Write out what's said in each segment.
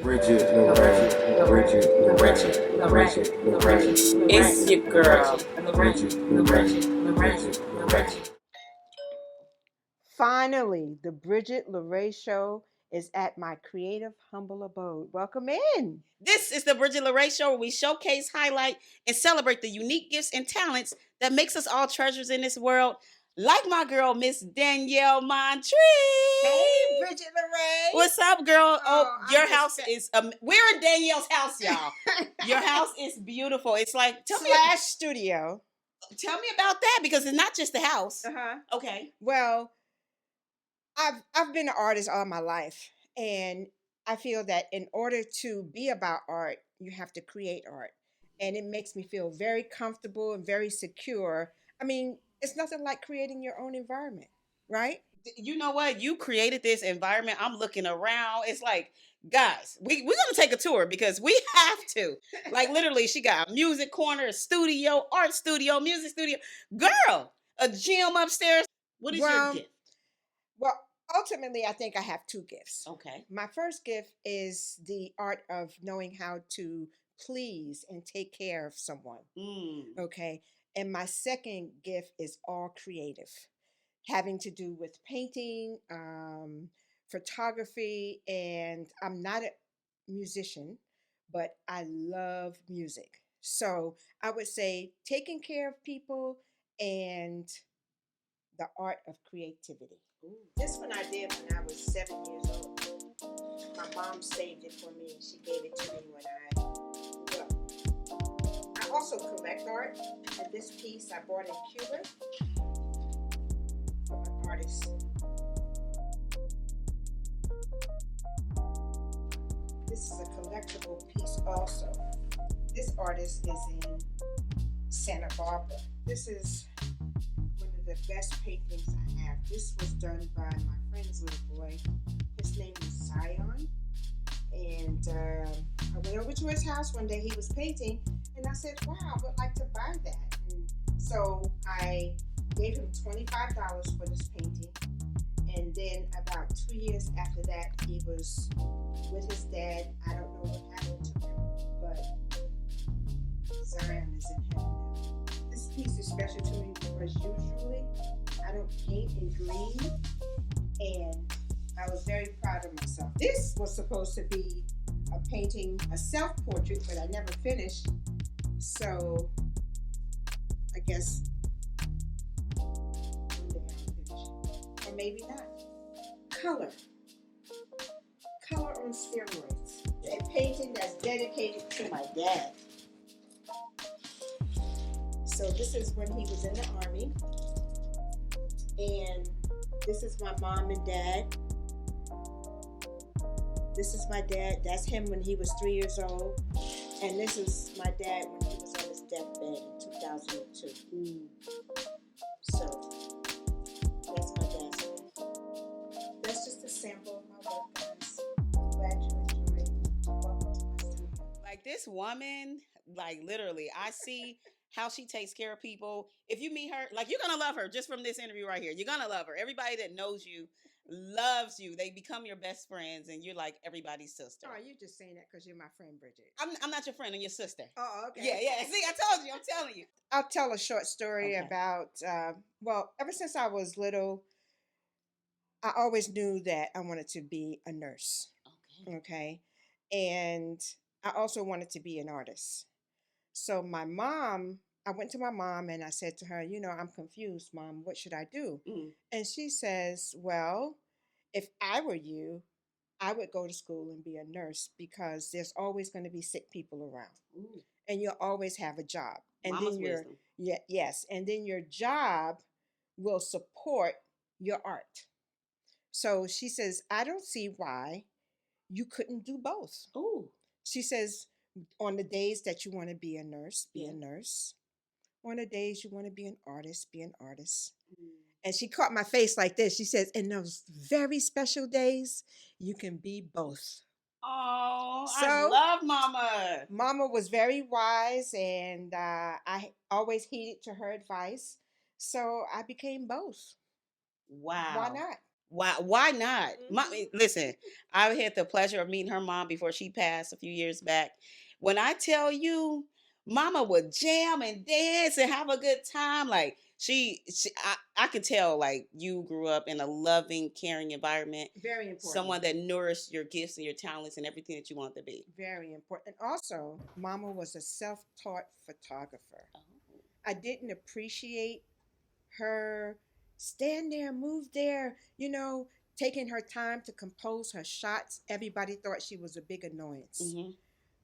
Bridgett LaRé. It's your girl. Finally, the Bridgett LaRé Show is at my creative, humble abode. Welcome in. This is the Bridgett LaRé Show, where we showcase, highlight, and celebrate the unique gifts and talents that makes us all treasures in this world. Like my girl, Miss Danielle Montreese. Hey, Bridgett LaRé. What's up, girl? Your house just- is we're in Danielle's house, y'all. Your house is beautiful. It's like Slash studio. tell me about that, because it's not just the house. Uh-huh. Okay. Well, I've been an artist all my life, and I feel that in order to be about art, you have to create art. And it makes me feel very comfortable and very secure. I mean, it's nothing like creating your own environment, right? You know what? You created this environment. I'm looking around. It's like, guys, we're gonna take a tour because we have to. Like, literally, she got a music corner, a studio, art studio, music studio. Girl, a gym upstairs. What is your gift? Well, ultimately, I think I have two gifts. Okay. My first gift is the art of knowing how to please and take care of someone. Okay. And my second gift is all creative, having to do with painting, photography, and I'm not a musician, but I love music. So I would say taking care of people and the art of creativity. This one I did when I was 7 years old. My mom saved it for me and she gave it to me when I grew up. I also collect art, and this piece I bought in Cuba from an artist. This is a collectible piece also. This artist is in Santa Barbara. This is one of the best paintings I have. This was done by my friend's little boy. His name is Zion. And I went over to his house one day. He was painting, and I said, wow, I would like to buy that. And so I gave him $25 for this painting. And then about 2 years after that, he was with his dad. I don't know what happened to him, but Zion is in heaven now. This piece is special to me because usually I don't paint in green, and I was very proud of myself. This was supposed to be a painting, a self-portrait, but I never finished. So I guess one day I'll finish. Or maybe not. Color on steroids. A painting that's dedicated to my dad. So this is when he was in the Army, and this is my mom and dad. This is my dad. That's him when he was 3 years old, and this is my dad when he was on his deathbed in 2002. So that's my dad's life. That's just a sample of my work, guys. I'm glad you enjoyed. Welcome to my studio. Like, this woman, like, literally, I see how she takes care of people. If you meet her, like, you're gonna love her just from this interview right here. You're gonna love her. Everybody that knows you loves you. They become your best friends, and you're like everybody's sister. Oh, you're just saying that because you're my friend, Bridgett. I'm not your friend. I'm your sister. Oh, okay. Yeah. See, I told you. I'm telling you. I'll tell a short story Okay. about, well, ever since I was little, I always knew that I wanted to be a nurse. Okay. And I also wanted to be an artist. So I went to my mom and I said to her, I'm confused, Mom. What should I do? And she says, well, if I were you, I would go to school and be a nurse because there's always going to be sick people around. And you'll always have a job. And Mama's then wisdom. yes. And then your job will support your art. So she says, I don't see why you couldn't do both. Ooh. She says, on the days that you want to be a nurse, be a nurse. On the days you want to be an artist, be an artist. And she caught my face like this. She says, in those very special days, you can be both. Oh, So, I love Mama. Mama was very wise, and I always heeded to her advice. So I became both. Wow. Why not? Why not? Mhm. Listen, I had the pleasure of meeting her mom before she passed a few years back. When I tell you, Mama would jam and dance and have a good time. Like I could tell like you grew up in a loving, caring environment. Very important. Someone that nourished your gifts and your talents and everything that you wanted to be. Very important. And also, Mama was a self-taught photographer. Oh. I didn't appreciate her stand there, move there, taking her time to compose her shots. Everybody thought she was a big annoyance. Mm-hmm.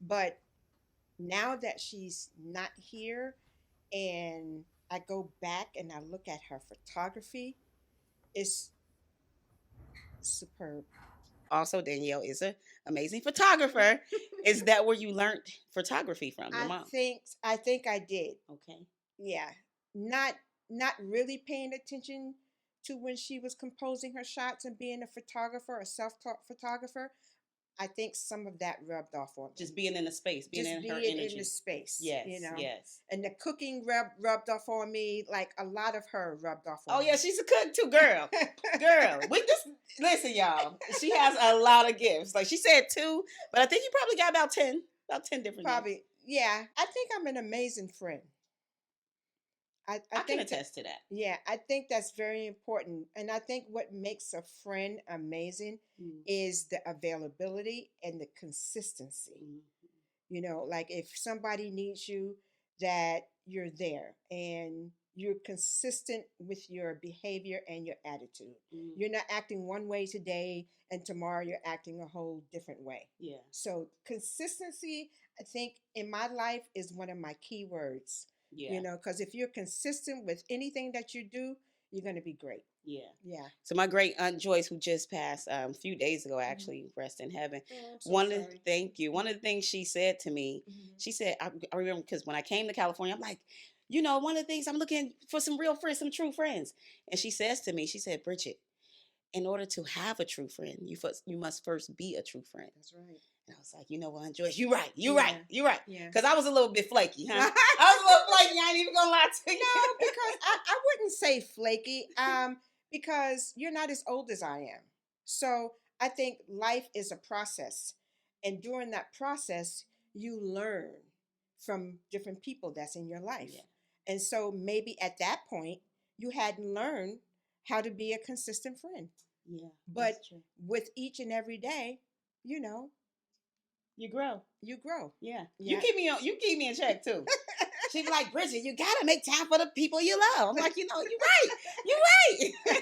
But now that she's not here and I go back and I look at her photography, it's superb. Also, Danielle is an amazing photographer. Is that where you learned photography from your I mom? think I did. Okay. Yeah. Not really paying attention to when she was composing her shots and being a photographer, a self-taught photographer. I think some of that rubbed off on me. Just being in the space, being Just in her being energy. in the space. Yes, Yes. yes. And the cooking rubbed off on me. Like a lot of her rubbed off on Oh me. yeah, she's a cook too, girl. Girl, we just listen, y'all. She has a lot of gifts. Like she said 2, but I think you probably got about 10 different gifts. Probably. Yeah. I think I'm an amazing friend. I think can attest to that. Yeah, I think that's very important. And I think what makes a friend amazing is the availability and the consistency. Like if somebody needs you, that you're there and you're consistent with your behavior and your attitude. You're not acting one way today and tomorrow you're acting a whole different way. Yeah. So consistency, I think in my life is one of my key words. Yeah. Because if you're consistent with anything that you do, you're going to be great. Yeah. Yeah. So my great aunt Joyce, who just passed a few days ago, actually, rest in heaven. Oh, I'm so sorry. Thank you. One of the things she said to me, she said, I remember because when I came to California, I'm like, one of the things I'm looking for some real friends, some true friends. And she says to me, she said, Bridgett, in order to have a true friend, you must first be a true friend. That's right. And I was like, you know what, Joyce, you're right. You're right. Yeah. Because I was a little bit flaky, huh? I was a little flaky. I ain't even gonna lie to you. No, because I wouldn't say flaky. Because you're not as old as I am. So I think life is a process. And during that process, you learn from different people that's in your life. Yeah. And so maybe at that point, you hadn't learned how to be a consistent friend. Yeah. But with each and every day, you grow. You grow. Yeah. Yeah. You keep me in check too. She'd be like, Bridgett, you gotta make time for the people you love. I'm like, you're right. You're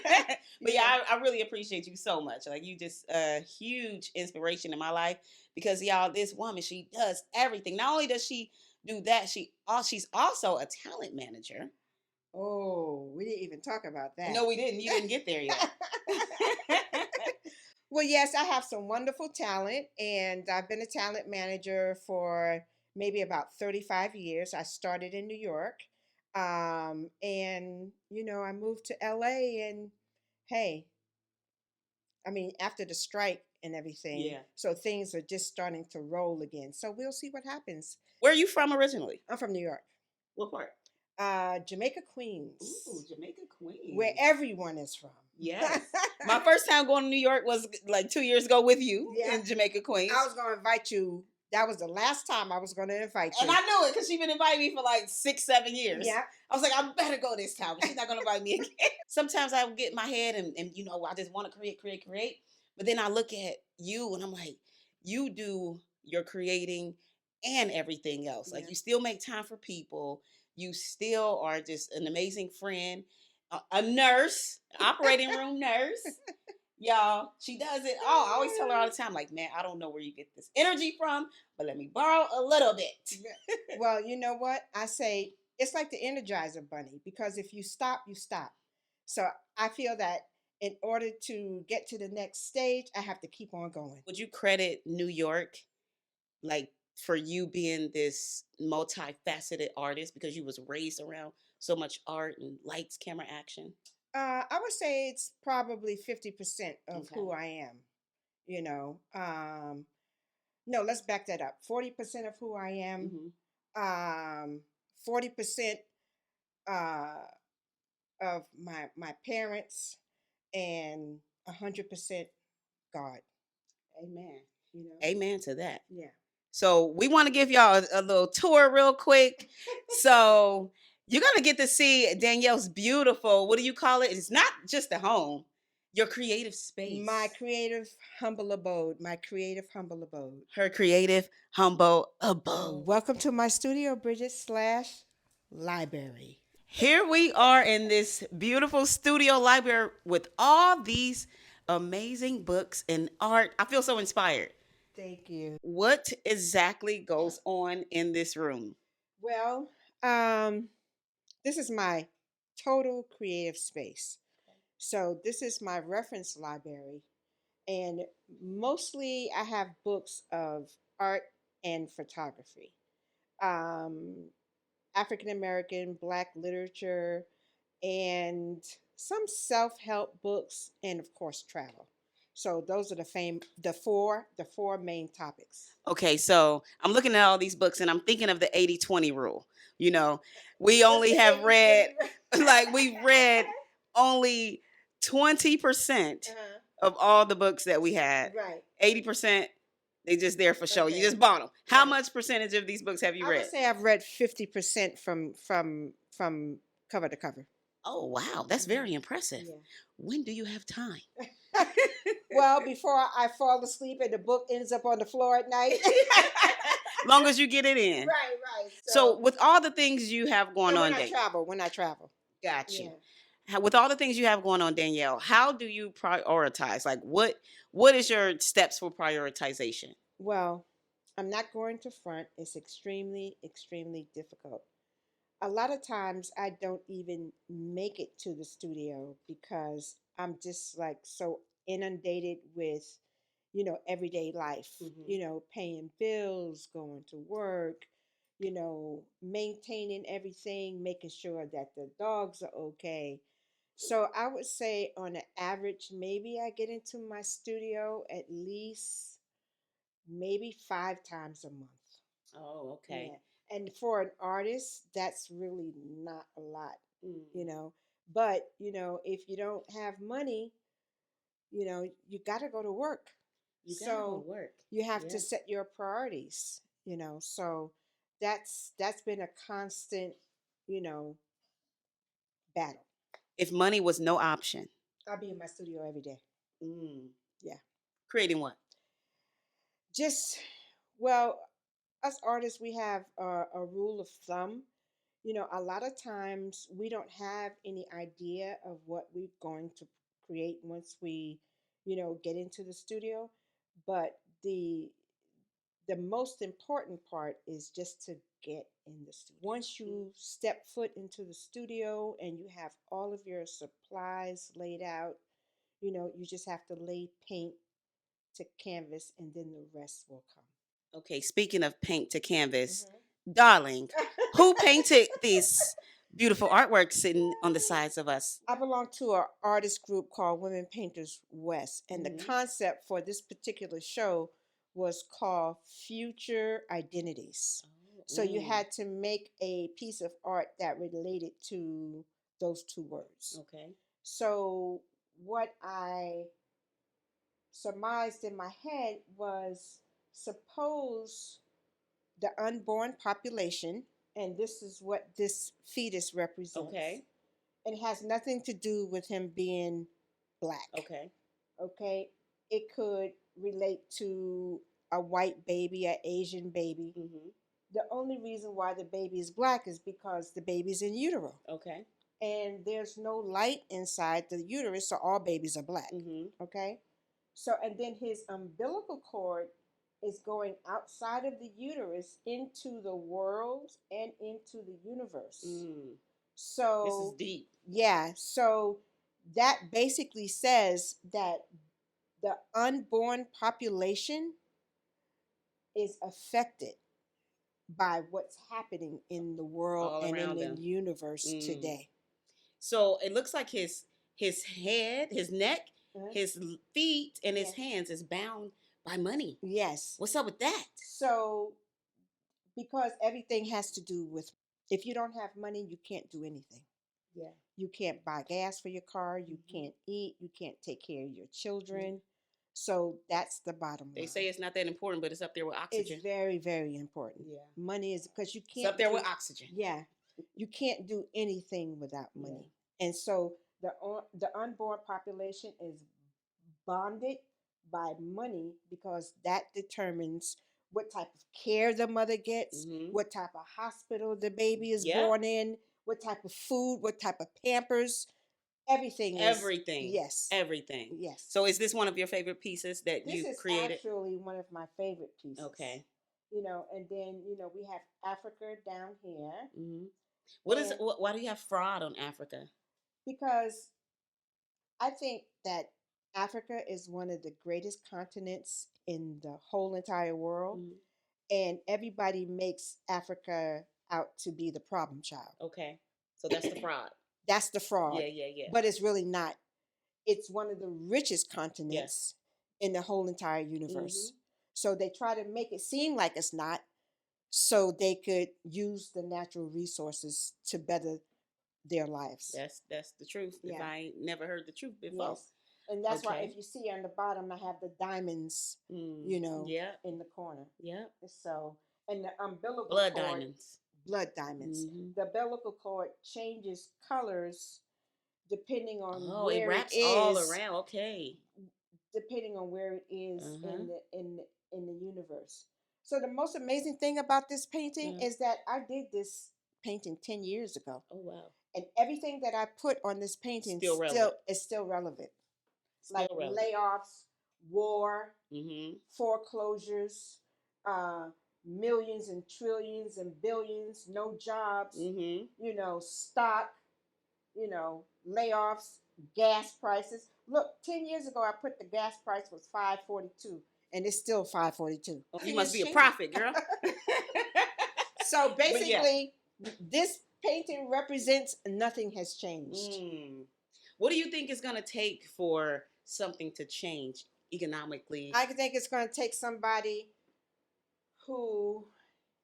right. But yeah, I really appreciate you so much. Like you just a huge inspiration in my life because y'all, this woman, she does everything. Not only does she do that, she's also a talent manager. Oh, we didn't even talk about that. No, we didn't. You didn't get there yet. Well, yes, I have some wonderful talent, and I've been a talent manager for maybe about 35 years. I started in New York, and I moved to LA, and hey, I mean, after the strike and everything, so things are just starting to roll again. So we'll see what happens. Where are you from originally? I'm from New York. What part? Jamaica, Queens. Ooh, Jamaica, Queens. Where everyone is from. Yes. My first time going to New York was like 2 years ago with you in Jamaica, Queens. I was going to invite you. That was the last time I was going to invite you. And I knew it because she's been inviting me for like 6-7 years. Yeah. I was like, I better go this time. But she's not going to invite me again. Sometimes I get in my head and I just want to create. But then I look at you and I'm like, you do your creating and everything else. Like you still make time for people. You still are just an amazing friend, a nurse, operating room nurse. Y'all, she does it all. I always tell her all the time, like, man, I don't know where you get this energy from, but let me borrow a little bit. Well, you know what? I say it's like the Energizer Bunny, because if you stop, you stop. So I feel that in order to get to the next stage, I have to keep on going. Would you credit New York, like, for you being this multifaceted artist because you was raised around so much art and lights, camera, action? I would say it's probably 50% of who I am. No, let's back that up. 40% of who I am. 40% of my parents, and 100% God. Amen. You know. Amen to that. Yeah. So we want to give y'all a little tour real quick. So you're gonna get to see Danielle's beautiful. What do you call it? It's not just a home. Your creative space. My creative humble abode. My creative humble abode. Her creative humble abode. Welcome to my studio, Bridgett /library. Here we are in this beautiful studio library with all these amazing books and art. I feel so inspired. Thank you. What exactly goes on in this room? Well, this is my total creative space. So this is my reference library, and mostly I have books of art and photography, African American, Black literature, and some self-help books, and of course travel. So those are the four main topics. Okay, so I'm looking at all these books and I'm thinking of the 80-20 rule. You know, we only have read, like, we've read only 20% of all the books that we had. Right. 80%, they just there for show. You Okay. just bought them. How Right. much percentage of these books have you I read? would say I've read 50% from cover to cover. Oh, wow. That's very impressive. Yeah. When do you have time? Well, before I fall asleep and the book ends up on the floor at night. Long as you get it in. Right. So with all the things you have going on, When I travel. got you. Yeah. With all the things you have going on, Danielle, how do you prioritize? Like, what is your steps for prioritization? Well, I'm not going to front. It's extremely, extremely difficult. A lot of times I don't even make it to the studio because I'm just like so inundated with, everyday life, paying bills, going to work, maintaining everything, making sure that the dogs are okay. So I would say on an average, maybe I get into my studio at least maybe 5 times a month. Oh, okay. Yeah. And for an artist, that's really not a lot, Mm. But, if you don't have money, you got to go to work. You gotta go to work. You have to Yeah. set your priorities, So that's been a constant, battle. If money was no option, I'll be in my studio every day. mm. Yeah. Creating what? Just, well, us artists, we have a rule of thumb. A lot of times we don't have any idea of what we're going to create once we, get into the studio. But the most important part is just to get in the studio. Once you step foot into the studio and you have all of your supplies laid out, you just have to lay paint to canvas and then the rest will come. Okay, speaking of paint to canvas, Mhm. darling, who painted these beautiful artworks sitting on the sides of us? I belong to an artist group called Women Painters West, and Mhm. the concept for this particular show was called Future Identities. So you had to make a piece of art that related to those two words. Okay. So what I surmised in my head was, suppose the unborn population, and this is what this fetus represents. Okay. It has nothing to do with him being black. Okay. Okay. It could relate to a white baby, an Asian baby. Mm-hmm. The only reason why the baby is black is because the baby's in utero. Okay. And there's no light inside the uterus, so all babies are black. Mm-hmm. Okay. So, and then his umbilical cord is going outside of the uterus into the world and into the universe. Mm. So This is deep. Yeah. So that basically says that the unborn population is affected by what's happening in the world All and in around the them. universe today. So it looks like his head, his neck, Uh-huh. his feet, and his Yes. hands is bound by money. Yes. What's up with that? So because everything has to do with, if you don't have money, you can't do anything. Yeah. You can't buy gas for your car. You can't eat. You can't take care of your children. So that's the bottom line. They say it's not that important, but it's up there with oxygen. It's very, very important. Yeah. Money is because you It's can't. up there with oxygen. Yeah, you can't do anything without money, and so the unborn population is bonded by money because that determines what type of care the mother gets, what type of hospital the baby is born in, what type of food, what type of Pampers. Everything. Yes. Everything. Yes. So is this one of your favorite pieces that you created? This is actually one of my favorite pieces. Okay. You know, and then, you know, we have Africa down here. Why do you have fraud on Africa? Because I think that Africa is one of the greatest continents in the whole entire world. And everybody makes Africa out to be the problem child. Okay. So that's the fraud. That's the fraud. Yeah. But it's really not. It's one of the richest continents in the whole entire universe. So they try to make it seem like it's not, so they could use the natural resources to better their lives. That's the truth. If I ain't never heard the truth before. Yes. And that's why if you see on the bottom, I have the diamonds, you know, in the corner. Yeah. So, and the umbilical blood cord. Diamonds. Blood diamonds. The umbilical cord changes colors depending on where it wraps it is. all around. Okay. Depending on where it is in the universe. So the most amazing thing about this painting is that I did this painting 10 years ago. Oh wow. And everything that I put on this painting is still relevant. Like layoffs, war, foreclosures, millions and trillions and billions, no jobs, you know, stock, you know, layoffs, gas prices. Look, 10 years ago, I put the gas price was $5.42, and it's still $5.42. Oh, you must be a prophet, girl. So basically, this painting represents nothing has changed. What do you think it's going to take for something to change economically? I think it's going to take somebody who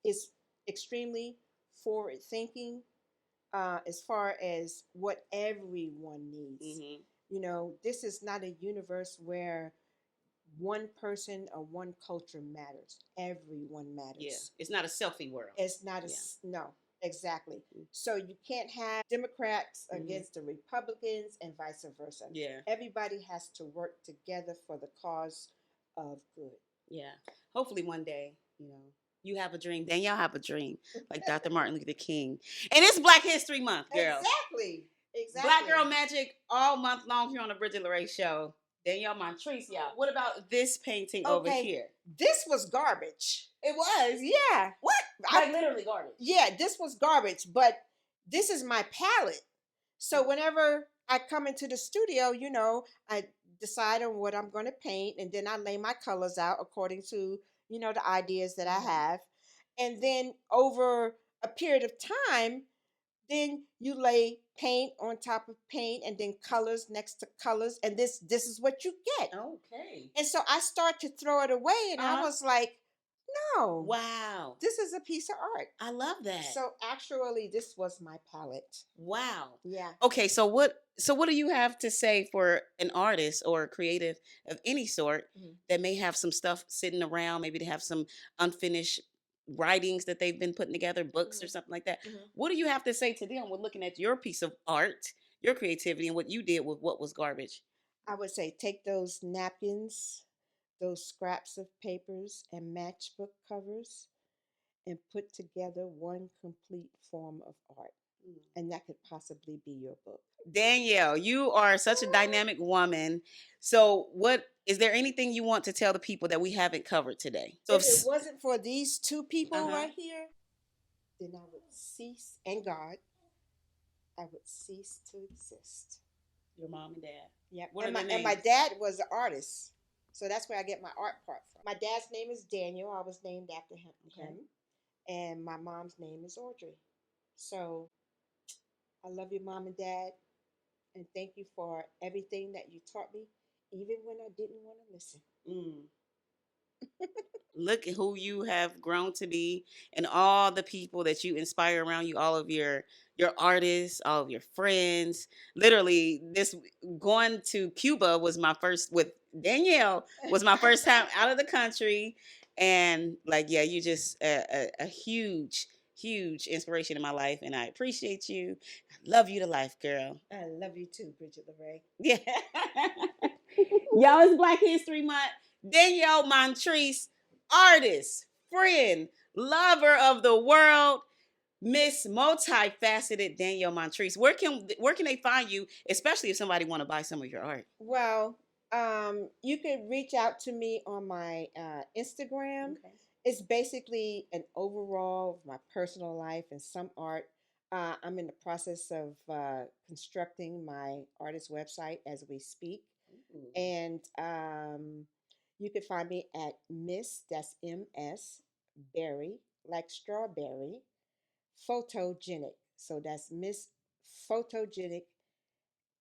is extremely forward thinking as far as what everyone needs. You know, this is not a universe where one person or one culture matters. Everyone matters. Yeah, it's not a selfie world. It's not no, exactly. So you can't have Democrats against the Republicans and vice versa. Yeah. Everybody has to work together for the cause of good. Yeah. Hopefully one day, you know, you have a dream. Danielle have a dream, like Dr. Martin Luther King. And it's Black History Month, girl. Exactly. Black Girl Magic all month long here on the Bridgett LaRé Show. Danielle Montreese, y'all. What about this painting over here? This was garbage. It was? Yeah. What? Like literally garbage. Yeah, this was garbage, but this is my palette. So whenever I come into the studio, you know, I decide on what I'm going to paint, and then I lay my colors out according to, you know, the ideas that I have. And then over a period of time, then you lay paint on top of paint, and then colors next to colors, and this is what you get. Okay. And so I start to throw it away, and I was like, no. Wow. This is a piece of art. I love that. So actually, this was my palette. Wow. Yeah. Okay, so what do you have to say for an artist or a creative of any sort that may have some stuff sitting around, maybe they have some unfinished writings that they've been putting together, books or something like that. What do you have to say to them when looking at your piece of art, your creativity, and what you did with what was garbage? I would say take those napkins, those scraps of papers and matchbook covers, and put together one complete form of art. And that could possibly be your book. Danielle, you are such a dynamic woman. So is there anything you want to tell the people that we haven't covered today? So if it wasn't for these two people right here, then I would cease, and God, I would cease to exist. Your mom and dad. Yeah. And my dad was an artist. So that's where I get my art part from. My dad's name is Daniel. I was named after him. Okay. And my mom's name is Audrey. So I love you, Mom and Dad. And thank you for everything that you taught me, even when I didn't want to listen. Look at who you have grown to be, and all the people that you inspire around you, all of your artists, all of your friends. Literally, this going to Cuba was my first with Danielle was my first time out of the country, and like, yeah, you just a huge, huge inspiration in my life, and I appreciate you. I love you to life, girl. I love you too, Bridgett LaRé. Yeah. Y'all, it's Black History Month. Danielle Montreese, artist, friend, lover of the world, Miss Multifaceted Danielle Montreese. Where can they find you, especially if somebody want to buy some of your art? Well, you could reach out to me on my Instagram. Okay. It's basically an overall of my personal life and some art. I'm in the process of constructing my artist website as we speak. Ooh. And you can find me at Miss, that's MS, Berry, like strawberry, photogenic. So that's Miss Photogenic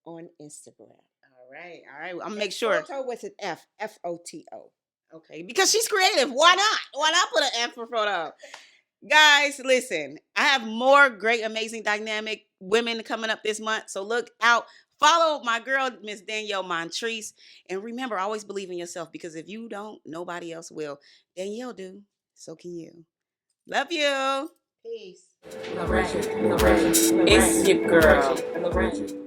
on Instagram. All right. I'm gonna make sure. Photo with an F, F-O-T-O. Okay, because she's creative. Why not? Why not put an F for photo? Guys, listen, I have more great, amazing, dynamic women coming up this month. So look out. Follow my girl, Miss Danielle Montreese. And remember, always believe in yourself, because if you don't, nobody else will. Danielle do. So can you. Love you. Peace. LaRé. It's your girl. LaRé.